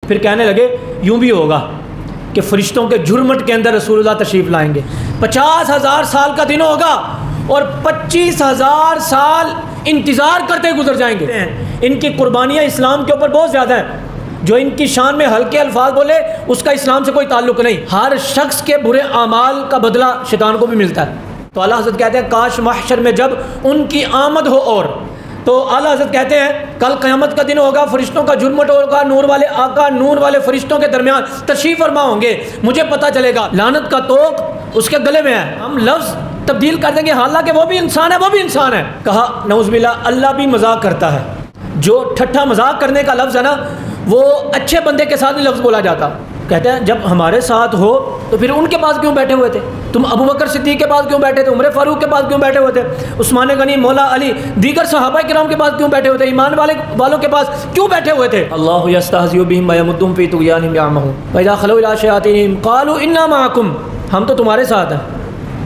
پھر کہنے لگے یوں بھی ہوگا کہ فرشتوں کے جھرمٹ کے اندر رسول اللہ تشریف لائیں گے، 50,000 سال کا دن ہوگا اور 25,000 سال انتظار کرتے گزر جائیں گے۔ ان کی قربانیاں اسلام کے اوپر بہت زیادہ ہیں، جو ان کی شان میں ہلکے الفاظ بولے اس کا اسلام سے کوئی تعلق نہیں۔ ہر شخص کے برے اعمال کا بدلہ شیطان کو بھی ملتا ہے۔ تو اعلیٰ حضرت کہتے ہیں کاش محشر میں جب ان کی آمد ہو، اور تو اعلیٰ حضرت کہتے ہیں کل قیامت کا دن ہوگا، فرشتوں کا جھرمٹ ہوگا، نور والے آقا نور والے فرشتوں کے درمیان تشریف فرما ہوں گے، مجھے پتہ چلے گا لعنت کا توق اس کے گلے میں ہے، ہم لفظ تبدیل کر دیں گے حالانکہ وہ بھی انسان ہے، وہ بھی انسان ہے۔ کہا نعوذ باللہ اللہ بھی مذاق کرتا ہے، جو ٹھٹھا مذاق کرنے کا لفظ ہے نا وہ اچھے بندے کے ساتھ بھی لفظ بولا جاتا۔ کہتے ہیں جب ہمارے ساتھ ہو تو پھر ان کے پاس کیوں بیٹھے ہوئے تھے؟ تم ابو بکر صدیق کے پاس کیوں بیٹھے تھے؟ عمر فاروق کے پاس کیوں بیٹھے ہوئے تھے؟ عثمان غنی، مولا علی، دیگر صحابہ کرام کے پاس کیوں بیٹھے ہوئے تھے؟ ایمان والوں کے پاس کیوں بیٹھے ہوئے تھے؟ اللہ یستہزئ بہم ویمدھم فی طغیانہم یعمہون وإذا خلوا الی شیاطینہم قالوا انا معکم، ہم تو تمہارے ساتھ ہیں۔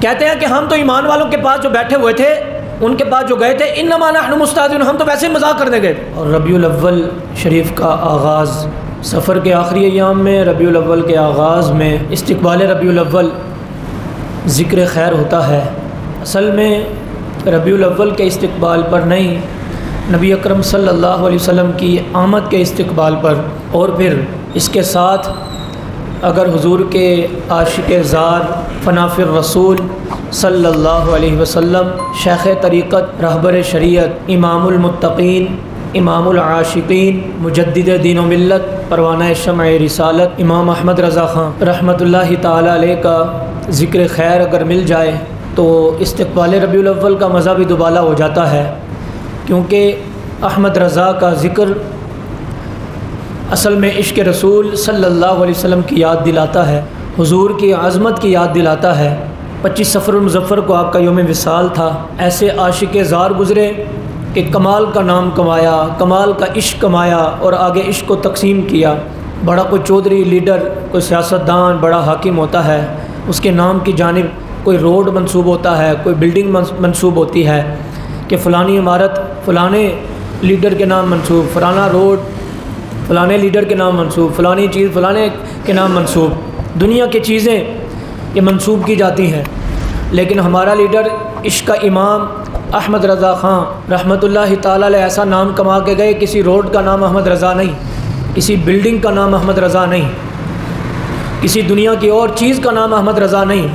کہتے ہیں کہ ہم تو ایمان والوں کے پاس جو بیٹھے ہوئے تھے ان کے پاس جو گئے تھے انما نحن مستہزئون، ہم تو ویسے ہی مذاق کرنے گئے۔ اور ربیع الاول شریف کا آغاز سفر کے آخری ایام میں، ربیع الاول کے آغاز میں استقبال ربیع الاول ذکر خیر ہوتا ہے۔ اصل میں ربیع الاول کے استقبال پر نہیں، نبی اکرم صلی اللہ علیہ وسلم کی آمد کے استقبال پر، اور پھر اس کے ساتھ اگر حضور کے عاشق زار فناف الرسول صلی اللہ علیہ وسلم، شیخ طریقت، رہبر شریعت، امام المتقین، امام العاشقین، مجدد دین و ملت، پروانہ شمع رسالت، امام احمد رضا خان رحمۃ اللہ تعالی علیہ کا ذکر خیر اگر مل جائے تو استقبال ربیع الاول کا مزہ بھی دوبالا ہو جاتا ہے، کیونکہ احمد رضا کا ذکر اصل میں عشق رسول صلی اللہ علیہ وسلم کی یاد دلاتا ہے، حضور کی عظمت کی یاد دلاتا ہے۔ 25 صفر المظفر کو آپ کا یوم وصال تھا، ایسے عاشق زار گزرے کہ کمال کا نام کمایا، کمال کا عشق کمایا اور آگے عشق کو تقسیم کیا۔ بڑا کوئی چودھری، لیڈر، کوئی سیاستدان، بڑا حاکم ہوتا ہے، اس کے نام کی جانب کوئی روڈ منسوب ہوتا ہے، کوئی بلڈنگ منسوب ہوتی ہے کہ فلانی عمارت فلانے لیڈر کے نام منسوب، فلانا روڈ فلانے لیڈر کے نام منسوب، فلانی چیز فلانے کے نام منسوب۔ دنیا کی چیزیں یہ منسوب کی جاتی ہیں، لیکن ہمارا لیڈر عشق کا امام احمد رضا خان رحمۃ اللہ تعالی علیہ ایسا نام کما کے گئے، کسی روڈ کا نام احمد رضا نہیں، کسی بلڈنگ کا نام احمد رضا نہیں، کسی دنیا کی اور چیز کا نام احمد رضا نہیں،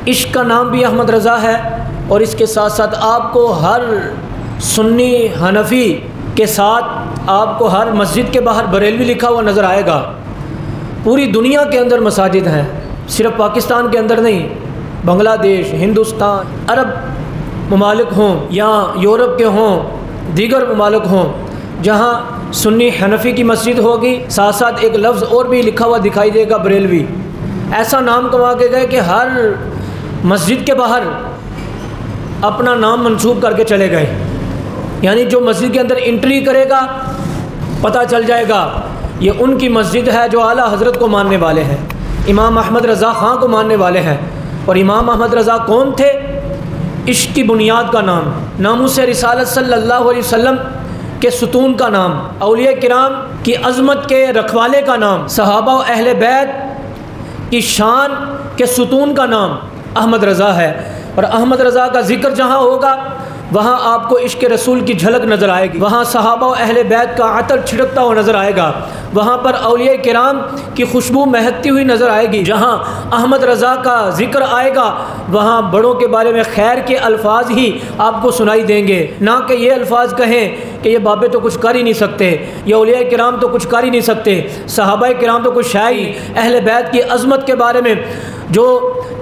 عشق کا نام بھی احمد رضا ہے۔ اور اس کے ساتھ ساتھ آپ کو ہر سنی حنفی کے ساتھ آپ کو ہر مسجد کے باہر بریلوی لکھا ہوا نظر آئے گا۔ پوری دنیا کے اندر مساجد ہیں، صرف پاکستان کے اندر نہیں، بنگلہ دیش، ہندوستان، عرب ممالک ہوں یا یورپ کے ہوں، دیگر ممالک ہوں، جہاں سنی حنفی کی مسجد ہوگی ساتھ ساتھ ایک لفظ اور بھی لکھا ہوا دکھائی دے گا بریلوی۔ ایسا نام کما کے گئے کہ ہر مسجد کے باہر اپنا نام منسوب کر کے چلے گئے، یعنی جو مسجد کے اندر انٹری کرے گا پتہ چل جائے گا یہ ان کی مسجد ہے جو اعلیٰ حضرت کو ماننے والے ہیں، امام احمد رضا خان کو ماننے والے ہیں۔ اور امام احمد رضا کون تھے؟ عشق کی بنیاد کا نام، ناموس رسالت صلی اللہ علیہ وسلم کے ستون کا نام، اولیاء کرام کی عظمت کے رکھوالے کا نام، صحابہ و اہل بیت کی شان کے ستون کا نام احمد رضا ہے۔ اور احمد رضا کا ذکر جہاں ہوگا وہاں آپ کو عشق رسول کی جھلک نظر آئے گی، وہاں صحابہ و اہل بیت کا عطر چھڑکتا ہوا نظر آئے گا، وہاں پر اولیاء کرام کی خوشبو مہکتی ہوئی نظر آئے گی۔ جہاں احمد رضا کا ذکر آئے گا وہاں بڑوں کے بارے میں خیر کے الفاظ ہی آپ کو سنائی دیں گے، نہ کہ یہ الفاظ کہیں کہ یہ بابے تو کچھ کر ہی نہیں سکتے، یہ اولیاء کرام تو کچھ کر ہی نہیں سکتے، صحابہ کرام تو کچھ شاعری، اہل بیت کی عظمت کے بارے میں جو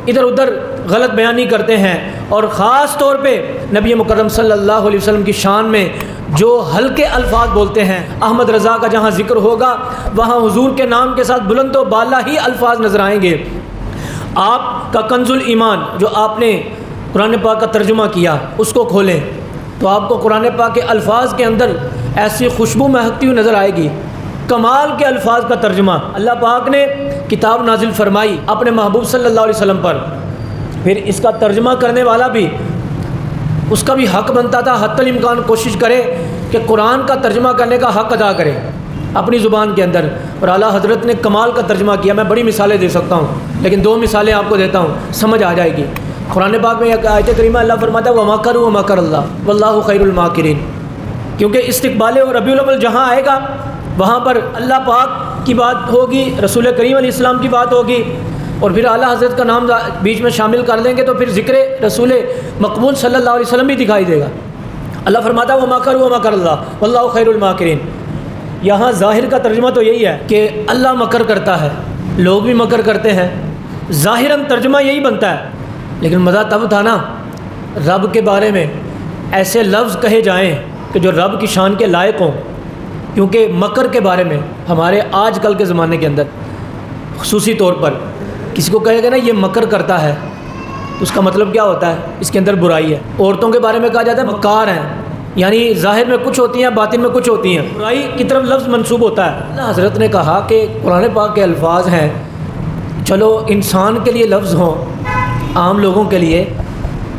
ادھر ادھر غلط بیانی کرتے ہیں، اور خاص طور پہ نبی مکرم صلی اللہ علیہ وسلم کی شان میں جو ہلکے الفاظ بولتے ہیں۔ احمد رضا کا جہاں ذکر ہوگا وہاں حضور کے نام کے ساتھ بلند و بالا ہی الفاظ نظر آئیں گے۔ آپ کا کنز الایمان جو آپ نے قرآن پاک کا ترجمہ کیا اس کو کھولیں تو آپ کو قرآن پاک کے الفاظ کے اندر ایسی خوشبو مہکتی ہوئی نظر آئے گی، کمال کے الفاظ کا ترجمہ۔ اللہ پاک نے کتاب نازل فرمائی اپنے محبوب صلی اللہ علیہ وسلم پر، پھر اس کا ترجمہ کرنے والا بھی اس کا بھی حق بنتا تھا حتی الامکان کوشش کرے کہ قرآن کا ترجمہ کرنے کا حق ادا کرے۔ اپنی زبان کے اندر، اور اعلیٰ حضرت نے کمال کا ترجمہ کیا۔ میں بڑی مثالیں دے سکتا ہوں لیکن 2 مثالیں آپ کو دیتا ہوں، سمجھ آ جائے گی۔ قرآن پاک میں ایک آیت کریمہ اللہ فرماتا ہے وَمَكَرُوا وَمَكَرَ اللَّهُ وَاللَّهُ خَيْرُ الْمَاكِرِينَ، کیونکہ استقبال اور ربیع الاول جہاں آئے گا وہاں پر اللہ پاک کی بات ہوگی، رسول کریم علیہ السلام کی بات ہوگی، اور پھر اعلیٰ حضرت کا نام بیچ میں شامل کر دیں گے تو پھر ذکر رسول مقبول صلی اللہ علیہ وسلم بھی دکھائی دے گا۔ اللہ فرماتا ہے وَمَكَرُوا وَمَكَرَ اللَّهُ وَاللَّهُ خَيْرُ الْمَاكِرِينَ۔ یہاں ظاہر کا ترجمہ تو یہی ہے کہ اللہ مکر کرتا ہے، لوگ بھی مکر کرتے ہیں، ظاہراً ترجمہ یہی بنتا ہے، لیکن مزہ تب تھا نا رب کے بارے میں ایسے لفظ کہے جائیں کہ جو رب کی شان کے لائق ہوں، کیونکہ مکر کے بارے میں ہمارے آج کل کے زمانے کے اندر خصوصی طور پر کسی کو کہے گا نا یہ مکر کرتا ہے تو اس کا مطلب کیا ہوتا ہے؟ اس کے اندر برائی ہے۔ عورتوں کے بارے میں کہا جاتا ہے مکار ہیں، یعنی ظاہر میں کچھ ہوتی ہیں باطن میں کچھ ہوتی ہیں، برائی کی طرف لفظ منسوب ہوتا ہے۔ اللہ حضرت نے کہا کہ قرآن پاک کے الفاظ ہیں، چلو انسان کے لیے لفظ ہوں، عام لوگوں کے لیے،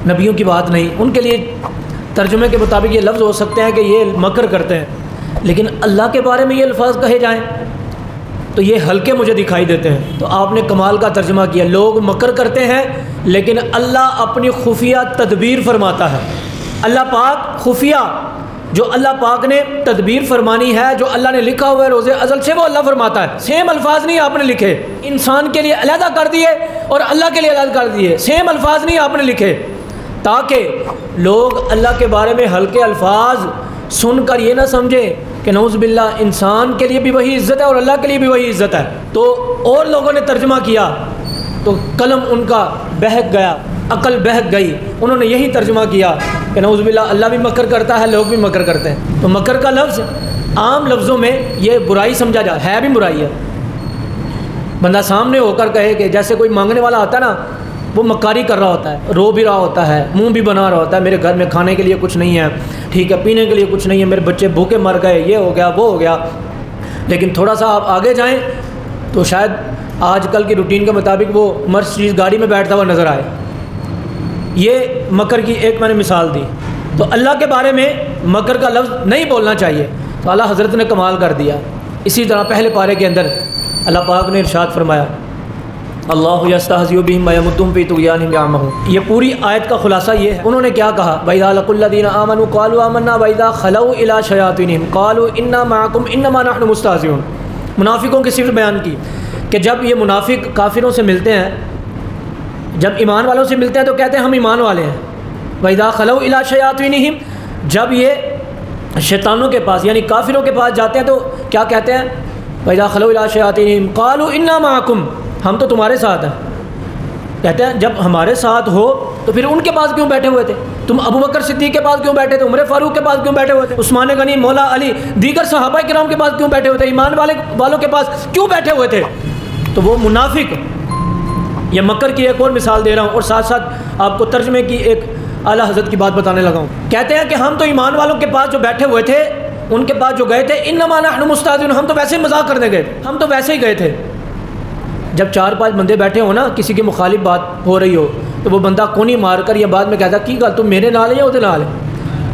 نبیوں کی بات نہیں، ان کے لیے ترجمے کے مطابق یہ لفظ ہو سکتے ہیں کہ یہ مکر کرتے ہیں، لیکن اللہ کے بارے میں یہ الفاظ کہے جائیں تو یہ ہلکے مجھے دکھائی دیتے ہیں۔ تو آپ نے کمال کا ترجمہ کیا، لوگ مکر کرتے ہیں لیکن اللہ اپنی خفیہ تدبیر فرماتا ہے۔ اللہ پاک خفیہ جو اللہ پاک نے تدبیر فرمانی ہے، جو اللہ نے لکھا ہوا ہے روز ازل سے، وہ اللہ فرماتا ہے۔ سیم الفاظ نہیں آپ نے لکھے، انسان کے لیے علیحدہ کر دیے اور اللہ کے لیے علیحدہ کر دیے، سیم الفاظ نہیں آپ نے لکھے، تاکہ لوگ اللہ کے بارے میں ہلکے الفاظ سن کر یہ نہ سمجھیں کہ نعوذ باللہ انسان کے لیے بھی وہی عزت ہے اور اللہ کے لیے بھی وہی عزت ہے۔ تو اور لوگوں نے ترجمہ کیا تو قلم ان کا بہک گیا، عقل بہک گئی، انہوں نے یہی ترجمہ کیا کہ نعوذ باللہ اللہ بھی مکر کرتا ہے، لوگ بھی مکر کرتے ہیں۔ تو مکر کا لفظ عام لفظوں میں یہ برائی سمجھا جاتا ہے، بھی برائی ہے۔ بندہ سامنے ہو کر کہے کہ جیسے کوئی مانگنے والا آتا ہے نا، وہ مکاری کر رہا ہوتا ہے، رو بھی رہا ہوتا ہے، منہ بھی بنا رہا ہوتا ہے، میرے گھر میں کھانے کے لیے کچھ نہیں ہے، ٹھیک ہے، پینے کے لیے کچھ نہیں ہے، میرے بچے بھوکے مر گئے، یہ ہو گیا وہ ہو گیا، لیکن تھوڑا سا آپ آگے جائیں تو شاید آج کل کی روٹین کے مطابق وہ مرسڈیز گاڑی میں بیٹھتا ہوا نظر آئے۔ یہ مکر کی ایک میں نے مثال دی۔ تو اللہ کے بارے میں مکر کا لفظ نہیں بولنا چاہیے، تو اعلیٰ حضرت نے کمال کر دیا۔ اسی طرح پہلے پارے کے اندر اللہ پاک نے ارشاد فرمایا اللہ یستہزئ بہم ویمدھم فی طغیانہم یعمہون۔ یہ پوری آیت کا خلاصہ یہ ہے، انہوں نے کیا کہا؟ وَإِذَا لَقُوا الَّذِينَ آمَنُوا قَالُوا آمَنَّا وَإِذَا خَلَوْا إِلَىٰ شَيَاطِینِهِمْ قَالُوا إِنَّا مَعَكُمْ إِنَّمَا نَحْنُ مُسْتَہزِئُونَ۔ منافقوں کی صفت بیان کی کہ جب یہ منافق کافروں سے ملتے ہیں، جب ایمان والوں سے ملتے ہیں تو کہتے ہیں ہم ایمان والے ہیں۔ وَإِذَا خَلَوْا إِلَىٰ شَيَاطِینِهِمْ، جب یہ شیطانوں کے پاس یعنی کافروں کے پاس جاتے ہیں تو کیا کہتے ہیں؟ وَإِذَا خَلَوْا إِلَىٰ شَيَاطِینِهِمْ قَالُوا إِنَّا مَعَكُمْ، ہم تو تمہارے ساتھ ہیں۔ کہتے ہیں جب ہمارے ساتھ ہو تو پھر ان کے پاس کیوں بیٹھے ہوئے تھے؟ تم ابو بکر صدیق کے پاس کیوں بیٹھے تھے؟ عمر فاروق کے پاس کیوں بیٹھے ہوئے تھے؟ عثمان غنی، مولا علی، دیگر صحابہ کرام کے پاس کیوں بیٹھے ہوئے تھے؟ ایمان والوں کے پاس کیوں بیٹھے ہوئے تھے؟ تو وہ منافق، یہ مکر کی ایک اور مثال دے رہا ہوں اور ساتھ ساتھ آپ کو ترجمے کی ایک اعلیٰ حضرت کی بات بتانے لگا ہوں۔ کہتے ہیں کہ ہم تو ایمان والوں کے پاس جو بیٹھے ہوئے تھے، ان کے پاس جو گئے تھے، انما نحن مستہزئون، ہم تو ویسے ہی مذاق کرنے گئے، ہم تو ویسے ہی گئے تھے۔ جب 4-5 بندے بیٹھے ہو نا، کسی کی مخالف بات ہو رہی ہو تو وہ بندہ کونی مار کر یا بعد میں کہتا ہے کی گل تم میرے نال ہے یا وہ نال ہے؟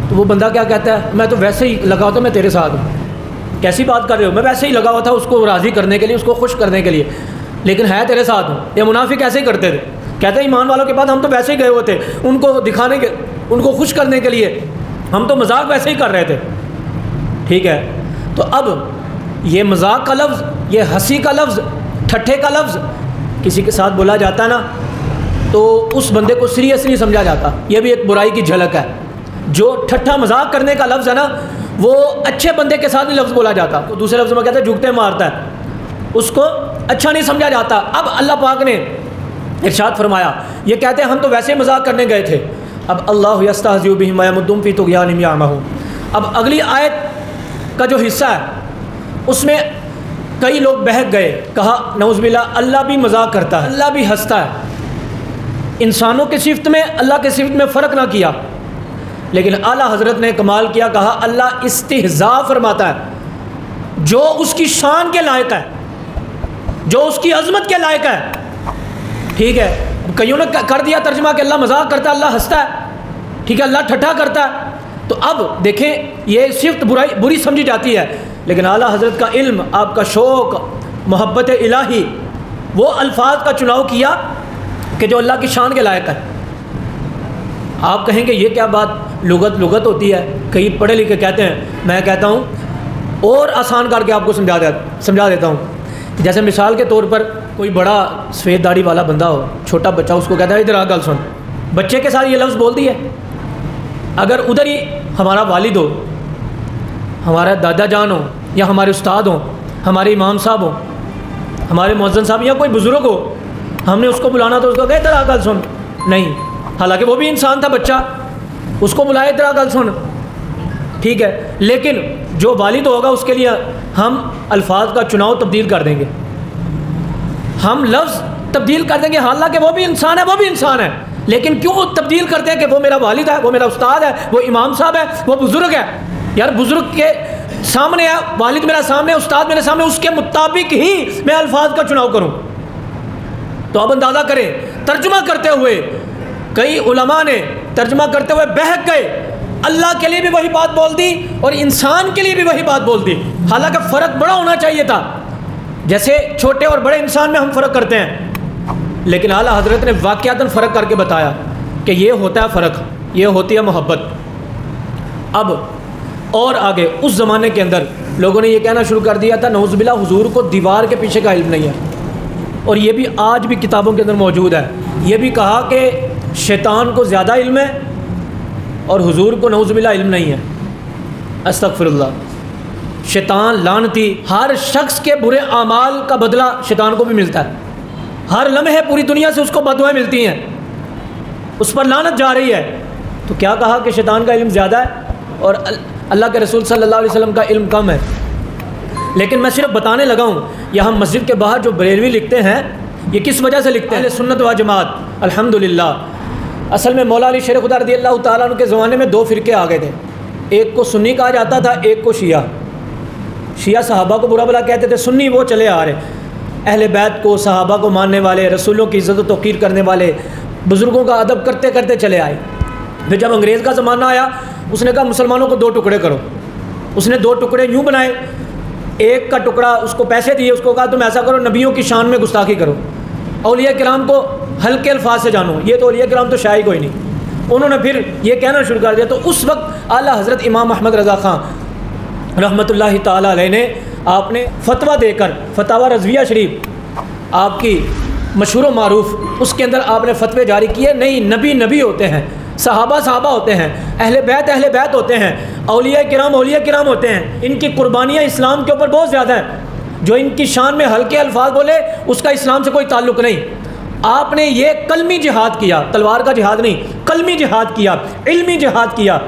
تو وہ بندہ کیا کہتا ہے؟ میں تو ویسے ہی لگا ہوتا، میں تیرے ساتھ ہوں۔ کیسی بات کر رہے ہو؟ میں ویسے ہی لگا ہوا تھا اس کو راضی کرنے کے لیے، اس کو خوش کرنے کے لیے، لیکن ہے تیرے ساتھ ہوں۔ یہ منافق ایسے ہی کرتے تھے، کہتے ہیں ایمان والوں کے پاس ہم تو ویسے ہی گئے ہوئے تھے، ان کو دکھانے کے، ان کو خوش کرنے کے لیے، ہم تو مذاق ویسے ہی کر رہے تھے۔ ٹھیک ہے، تو اب یہ مذاق کا لفظ، یہ ہنسی کا لفظ، ٹھٹھے کا لفظ کسی کے ساتھ بولا جاتا ہے نا تو اس بندے کو سیریس نہیں سمجھا جاتا، یہ بھی ایک برائی کی جھلک ہے۔ جو ٹھٹھا مذاق کرنے کا لفظ ہے نا، وہ اچھے بندے کے ساتھ نہیں لفظ بولا جاتا، تو دوسرے لفظ میں کہتے ہیں جھکتے مارتا ہے، اس کو اچھا نہیں سمجھا جاتا۔ اب اللہ پاک نے ارشاد فرمایا، یہ کہتے ہیں ہم تو ویسے ہی مذاق کرنے گئے تھے۔ اب اللہ یستہزئ بہم ویمدھم فی طغیانہم یعمہون۔ اب اگلی آیت کا جو حصہ ہے اس میں کئی لوگ بہک گئے، کہا نعوذ باللہ اللہ بھی مذاق کرتا ہے، اللہ بھی ہنستا ہے۔ انسانوں کی صفت میں اللہ کی صفت میں فرق نہ کیا، لیکن اعلیٰ حضرت نے کمال کیا، کہا اللہ استہزاء فرماتا ہے جو اس کی شان کے لائق ہے، جو اس کی عظمت کے لائق ہے۔ ٹھیک ہے، کئیوں نے کر دیا ترجمہ کہ اللہ مذاق کرتا ہے، اللہ ہنستا ہے، ٹھیک ہے، اللہ ٹھٹھا کرتا ہے۔ تو اب دیکھیں یہ صفت بری سمجھی جاتی ہے لیکن اعلیٰ حضرت کا علم، آپ کا شوق، محبت الہی، وہ الفاظ کا چناؤ کیا کہ جو اللہ کی شان کے لائق ہے۔ آپ کہیں گے یہ کیا بات، لغت ہوتی ہے، کئی پڑھے لکھے کہتے ہیں، میں کہتا ہوں اور آسان کر کے آپ کو سمجھا دیتا ہوں۔ جیسے مثال کے طور پر کوئی بڑا سفید داڑھی والا بندہ ہو، چھوٹا بچہ اس کو کہتا ہے ادھر آ گل سن، بچے کے ساتھ یہ لفظ بول دی ہے۔ اگر ادھر ہی ہمارا والد ہو، ہمارا دادا جان ہو، یا ہمارے استاد ہوں، ہمارے امام صاحب ہوں، ہمارے مؤذن صاحب، یا کوئی بزرگ ہو، ہم نے اس کو بلانا تو اس کو کہے ادھر آ گل سن، نہیں، حالانکہ وہ بھی انسان تھا، بچہ، اس کو بلائے ادھر آ گل سن، ٹھیک ہے، لیکن جو والد ہوگا اس کے لیے ہم الفاظ کا چناؤ تبدیل کر دیں گے، ہم لفظ تبدیل کر دیں گے، حالانکہ وہ بھی انسان ہے، وہ بھی انسان ہے، لیکن کیوں تبدیل کرتے ہیں کہ وہ میرا والد ہے، وہ میرا استاد ہے، وہ امام صاحب ہے، وہ بزرگ ہے۔ یار بزرگ کے سامنے ہے، والد میرا سامنے، استاد میرے سامنے، اس کے مطابق ہی میں الفاظ کا چناؤ کروں۔ تو اب اندازہ کریں، ترجمہ کرتے ہوئے کئی علماء نے ترجمہ کرتے ہوئے بہک گئے، اللہ کے لیے بھی وہی بات بول دی اور انسان کے لیے بھی وہی بات بول دی، حالانکہ فرق بڑا ہونا چاہیے تھا۔ جیسے چھوٹے اور بڑے انسان میں ہم فرق کرتے ہیں، لیکن اعلیٰ حضرت نے واقعتاً فرق کر کے بتایا کہ یہ ہوتا ہے فرق، یہ ہوتی ہے محبت۔ اب اور آگے اس زمانے کے اندر لوگوں نے یہ کہنا شروع کر دیا تھا نعوذ باللہ حضور کو دیوار کے پیچھے کا علم نہیں ہے، اور یہ بھی آج بھی کتابوں کے اندر موجود ہے۔ یہ بھی کہا کہ شیطان کو زیادہ علم ہے اور حضور کو نعوذ باللہ علم نہیں ہے۔ استغفر اللہ۔ شیطان لعنتی، ہر شخص کے برے اعمال کا بدلہ شیطان کو بھی ملتا ہے، ہر لمحے پوری دنیا سے اس کو بددعائیں ملتی ہیں، اس پر لعنت جا رہی ہے۔ تو کیا کہا کہ شیطان کا علم زیادہ ہے اور اللہ کے رسول صلی اللہ علیہ وسلم کا علم کم ہے؟ لیکن میں صرف بتانے لگا ہوں، یہاں مسجد کے باہر جو بریلوی لکھتے ہیں یہ کس وجہ سے لکھتے ہیں؟ اہل سنت و جماعت الحمدللہ۔ اصل میں مولا علی شیر خدا رضی اللہ تعالیٰ عنہ کے زمانے میں دو فرقے آ گئے تھے، ایک کو سنی کہا جاتا تھا، ایک کو شیعہ۔ شیعہ صحابہ کو برا بھلا کہتے تھے، سنی وہ چلے آ رہے اہل بیت کو، صحابہ کو ماننے والے، رسولوں کی عزت و توقیر کرنے والے، بزرگوں کا ادب کرتے کرتے چلے آئے۔ پھر جب انگریز کا زمانہ آیا، اس نے کہا مسلمانوں کو دو ٹکڑے کرو۔ اس نے دو ٹکڑے یوں بنائے، ایک کا ٹکڑا اس کو پیسے دیے، اس کو کہا تم ایسا کرو نبیوں کی شان میں گستاخی کرو، اولیاء کرام کو ہلکے الفاظ سے جانو، یہ تو اولیاء کرام تو شاید کوئی نہیں۔ انہوں نے پھر یہ کہنا شروع کر دیا۔ تو اس وقت اعلیٰ حضرت امام احمد رضا خان رحمۃ اللہ تعالیٰ علیہ نے آپ نے فتویٰ دے کر، فتاوی رضویہ شریف آپ کی مشہور و معروف، اس کے اندر آپ نے فتوے جاری کیے، نہیں نبی نبی ہوتے ہیں، صحابہ صحابہ ہوتے ہیں، اہل بیت ہوتے ہیں، اولیاء کرام ہوتے ہیں، ان کی قربانیاں اسلام کے اوپر بہت زیادہ ہیں، جو ان کی شان میں ہلکے الفاظ بولے اس کا اسلام سے کوئی تعلق نہیں۔ آپ نے یہ کلمی جہاد کیا، تلوار کا جہاد نہیں، کلمی جہاد کیا، علمی جہاد کیا،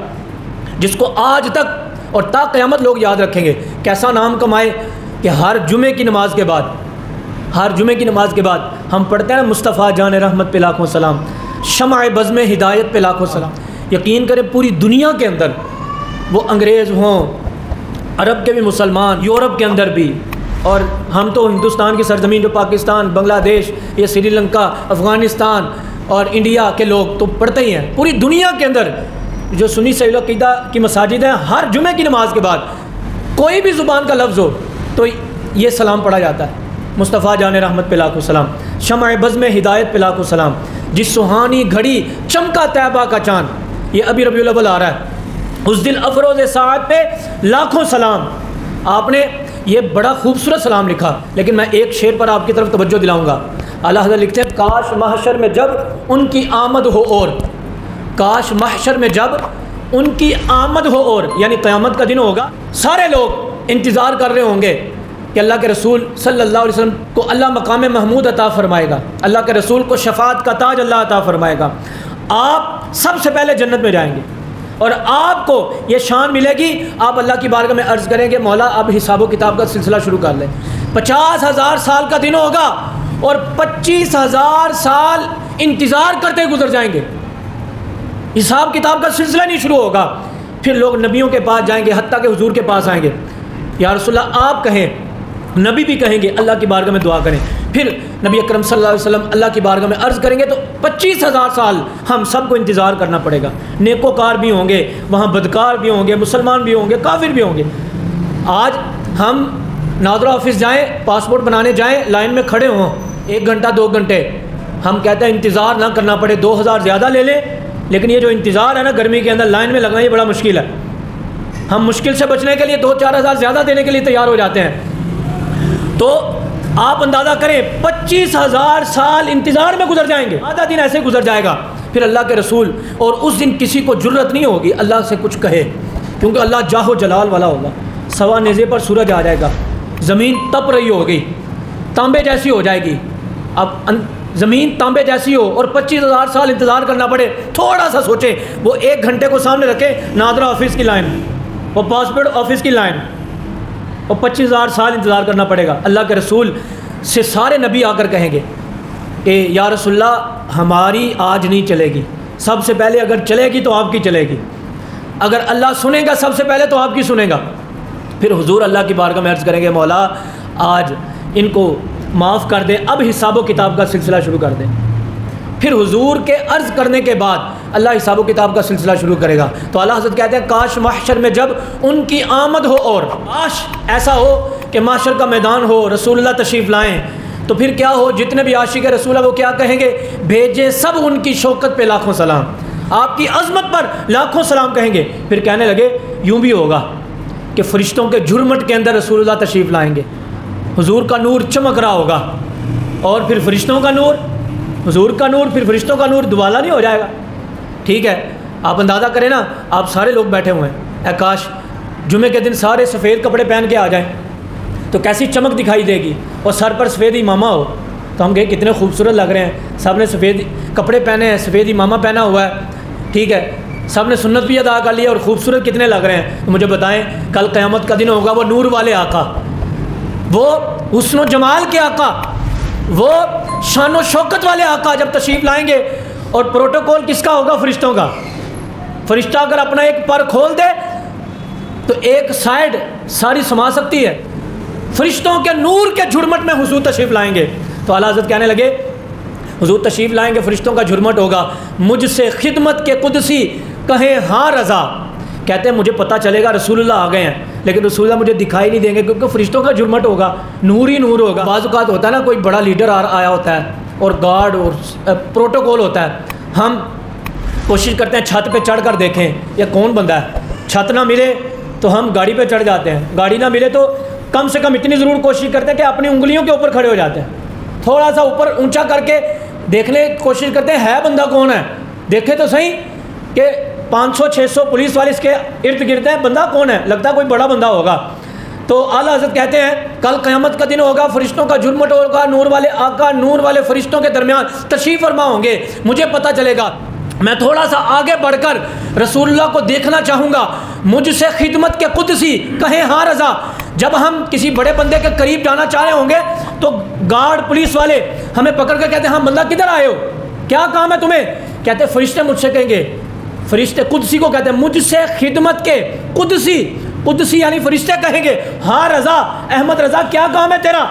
جس کو آج تک اور تا قیامت لوگ یاد رکھیں گے۔ کیسا نام کمائے کہ ہر جمعے کی نماز کے بعد ہم پڑھتے ہیں مصطفیٰ جان رحمت پہ لاکھوں سلام، شمع بزم ہدایت پہ لاکھوں سلام۔ یقین کریں پوری دنیا کے اندر، وہ انگریز ہوں، عرب کے بھی مسلمان، یورپ کے اندر بھی، اور ہم تو ہندوستان کی سرزمین جو پاکستان، بنگلہ دیش، یہ سری لنکا، افغانستان اور انڈیا کے لوگ تو پڑھتے ہی ہیں۔ پوری دنیا کے اندر جو سنی سیل عقیدہ کی مساجد ہیں، ہر جمعے کی نماز کے بعد کوئی بھی زبان کا لفظ ہو تو یہ سلام پڑھا جاتا ہے، مصطفیٰ جان رحمت پہ لاکھوں سلام، شمع بزم ہدایت پہ لاکھوں سلام، جس سہانی گھڑی چمکا طیبہ کا چاند، یہ ابھی ربیع الاول آ رہا ہے، اس دل افروز ساعت پہ لاکھوں سلام۔ آپ نے یہ بڑا خوبصورت سلام لکھا، لیکن میں ایک شعر پر آپ کی طرف توجہ دلاؤں گا۔ اعلیٰ حضرت لکھتے ہیں کاش محشر میں جب ان کی آمد ہو، اور کاش محشر میں جب ان کی آمد ہو، اور یعنی قیامت کا دن ہوگا، سارے لوگ انتظار کر رہے ہوں گے کہ اللہ کے رسول صلی اللہ علیہ وسلم کو اللہ مقام محمود عطا فرمائے گا، اللہ کے رسول کو شفاعت کا تاج اللہ عطا فرمائے گا، آپ سب سے پہلے جنت میں جائیں گے اور آپ کو یہ شان ملے گی۔ آپ اللہ کی بارگاہ میں عرض کریں گے مولا اب حساب و کتاب کا سلسلہ شروع کر لیں۔ 50,000 سال کا دن ہوگا اور 25,000 سال انتظار کرتے گزر جائیں گے، حساب کتاب کا سلسلہ نہیں شروع ہوگا۔ پھر لوگ نبیوں کے پاس جائیں گے، حتیٰ کہ حضور کے پاس آئیں گے، یا رسول اللہ آپ کہیں، نبی بھی کہیں گے اللہ کی بارگاہ میں دعا کریں۔ پھر نبی اکرم صلی اللہ علیہ وسلم اللہ کی بارگاہ میں عرض کریں گے، تو 25,000 سال ہم سب کو انتظار کرنا پڑے گا۔ نیکوکار بھی ہوں گے وہاں، بدکار بھی ہوں گے، مسلمان بھی ہوں گے، کافر بھی ہوں گے۔ آج ہم نادرا آفس جائیں، پاسپورٹ بنانے جائیں، لائن میں کھڑے ہوں 1 گھنٹہ 2 گھنٹے، ہم کہتے ہیں انتظار نہ کرنا پڑے، 2000 زیادہ لے لیں، لیکن یہ جو انتظار ہے نا گرمی کے اندر لائن میں لگنا، یہ بڑا مشکل ہے۔ ہم مشکل سے بچنے کے لیے 2-4 ہزار زیادہ دینے کے لیے تیار ہو جاتے ہیں۔ تو آپ اندازہ کریں 25,000 سال انتظار میں گزر جائیں گے، آدھا دن ایسے گزر جائے گا، پھر اللہ کے رسول، اور اس دن کسی کو جرت نہیں ہوگی اللہ سے کچھ کہے، کیونکہ اللہ جاہ و جلال والا ہوگا۔ سوا نیزے پر سورج آ جائے گا، زمین تپ رہی ہوگی، تانبے جیسی ہو جائے گی۔ اب زمین تانبے جیسی ہو اور 25,000 سال انتظار کرنا پڑے، تھوڑا سا سوچیں، وہ 1 گھنٹے کو سامنے رکھے، نادرا آفس کی لائن اور پاسپورٹ آفس کی لائن، اور 25,000 سال انتظار کرنا پڑے گا۔ اللہ کے رسول سے سارے نبی آ کر کہیں گے کہ یا رسول اللہ ہماری آج نہیں چلے گی، سب سے پہلے اگر چلے گی تو آپ کی چلے گی، اگر اللہ سنے گا سب سے پہلے تو آپ کی سنے گا۔ پھر حضور اللہ کی بارگاہ میں عرض کریں گے مولا آج ان کو معاف کر دیں، اب حساب و کتاب کا سلسلہ شروع کر دیں۔ پھر حضور کے عرض کرنے کے بعد اللہ حساب و کتاب کا سلسلہ شروع کرے گا۔ تو اعلیٰ حضرت کہتے ہیں کاش محشر میں جب ان کی آمد ہو، اور کاش ایسا ہو کہ محشر کا میدان ہو، رسول اللہ تشریف لائیں، تو پھر کیا ہو، جتنے بھی عاشق رسول ہیں وہ کیا کہیں گے، بھیجے سب ان کی شوکت پہ لاکھوں سلام، آپ کی عظمت پر لاکھوں سلام کہیں گے۔ پھر کہنے لگے یوں بھی ہوگا کہ فرشتوں کے جھرمٹ کے اندر رسول اللہ تشریف لائیں گے، حضور کا نور چمک رہا ہوگا، اور پھر فرشتوں کا نور، حضور کا نور، پھر فرشتوں کا نور دوبالا نہیں ہو جائے گا۔ ٹھیک ہے، آپ اندازہ کریں نا، آپ سارے لوگ بیٹھے ہوئے ہیں، اے کاش جمعے کے دن سارے سفید کپڑے پہن کے آ جائیں تو کیسی چمک دکھائی دے گی، اور سر پر سفید امامہ ہو تو ہم کہیں کتنے خوبصورت لگ رہے ہیں، سب نے سفید کپڑے پہنے ہیں، سفید امامہ پہنا ہوا ہے، ٹھیک ہے، سب نے سنت بھی ادا کر لی اور خوبصورت کتنے لگ رہے ہیں۔ تو مجھے بتائیں کل قیامت کا دن ہوگا، وہ نور والے آقا، وہ حسن و جمال کے آقا، وہ شان و شوکت والے آقا جب تشریف لائیں گے، اور پروٹوکول کس کا ہوگا، فرشتوں کا۔ فرشتہ اگر اپنا ایک پر کھول دے تو ایک سائیڈ ساری سما سکتی ہے، فرشتوں کے نور کے جھرمٹ میں حضور تشریف لائیں گے۔ تو اعلیٰ حضرت کہنے لگے حضور تشریف لائیں گے، فرشتوں کا جھرمٹ ہوگا، مجھ سے خدمت کے قدسی کہیں ہاں رضا، کہتے ہیں مجھے پتہ چلے گا رسول اللہ آ گئے ہیں، لیکن رسول اللہ مجھے دکھائی نہیں دیں گے کیونکہ فرشتوں کا جھرمٹ ہوگا، نور ہی نور ہوگا۔ بعض اوقات ہوتا ہے نا کوئی بڑا لیڈر آیا ہوتا ہے اور گارڈ اور پروٹوکول ہوتا ہے، ہم کوشش کرتے ہیں چھت پہ چڑھ کر دیکھیں یہ کون بندہ ہے، چھت نہ ملے تو ہم گاڑی پہ چڑھ جاتے ہیں، گاڑی نہ ملے تو کم سے کم اتنی ضرور کوشش کرتے ہیں کہ اپنی انگلیوں کے اوپر کھڑے ہو جاتے ہیں، تھوڑا سا اوپر اونچا کر کے دیکھنے کی کوشش کرتے ہیں ہے بندہ کون ہے، دیکھے تو صحیح کہ 500-600 پولیس والے اس کے ارد گرد ہیں، بندہ کون ہے، لگتا ہے کوئی بڑا بندہ ہوگا۔ تو اعلیٰ حضرت کہتے ہیں کل قیامت کا دن ہوگا، فرشتوں کا جھرمٹ ہوگا، نور والے آقا نور والے فرشتوں کے درمیان تشریف فرما ہوں گے، مجھے پتہ چلے گا، میں تھوڑا سا آگے بڑھ کر رسول اللہ کو دیکھنا چاہوں گا، مجھ سے خدمت کے قدسی کہیں ہاں رضا۔ جب ہم کسی بڑے بندے کے قریب جانا چاہ رہے ہوں گے تو گارڈ پولیس والے ہمیں پکڑ کر کہتے ہیں ہاں بندہ کدھر آئے ہو، کیا کام ہے تمہیں، کہتے ہیں فرشتے مجھ سے کہیں گے، فرشتے قدسی کو کہتے ہیں مجھ سے خدمت کے قدسی، قدسی یعنی فرشتے کہیں گے ہاں رضا، احمد رضا کیا کام ہے تیرا،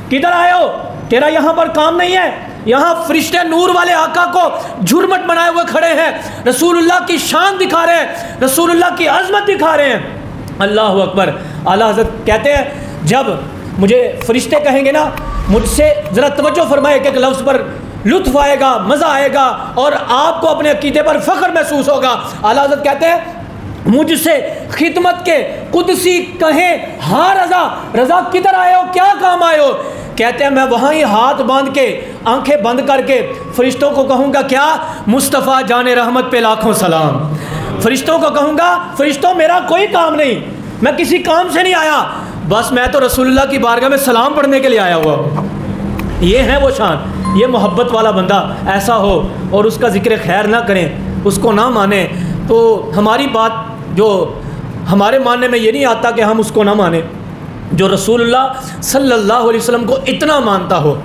کدھر آئے ہو، تیرا یہاں پر کام نہیں ہے۔ یہاں فرشتے نور والے آقا کو جھرمٹ بنائے ہوئے کھڑے ہیں، رسول اللہ کی شان دکھا رہے ہیں، رسول اللہ کی عظمت دکھا رہے ہیں۔ اللہ اکبر۔ اعلیٰ حضرت کہتے ہیں جب مجھے فرشتے کہیں گے نا، مجھ سے ذرا توجہ فرمائے، ایک ایک لفظ پر لطف آئے گا، مزہ آئے گا، اور آپ کو اپنے عقیدے پر فخر محسوس ہوگا۔ اعلیٰ حضرت کہتے ہیں مجھ سے خدمت کے قدسی کہیں ہاں رضا، رضا کدھر آئے ہو، کیا کام آئے ہو، کہتے ہیں میں وہاں ہی ہاتھ باندھ کے آنکھیں بند کر کے فرشتوں کو کہوں گا کیا، مصطفیٰ جان رحمت پہ لاکھوں سلام۔ فرشتوں کو کہوں گا فرشتوں میرا کوئی کام نہیں، میں کسی کام سے نہیں آیا، بس میں تو رسول اللہ کی بارگاہ میں سلام پڑھنے کے لیے آیا ہوا ہوں۔ یہ ہے وہ شان، یہ محبت والا بندہ ایسا ہو اور اس کا ذکر خیر نہ کریں، اس کو نہ مانیں، تو ہماری بات جو ہمارے ماننے میں یہ نہیں آتا کہ ہم اس کو نہ مانیں جو رسول اللہ صلی اللہ علیہ وسلم کو اتنا مانتا ہو۔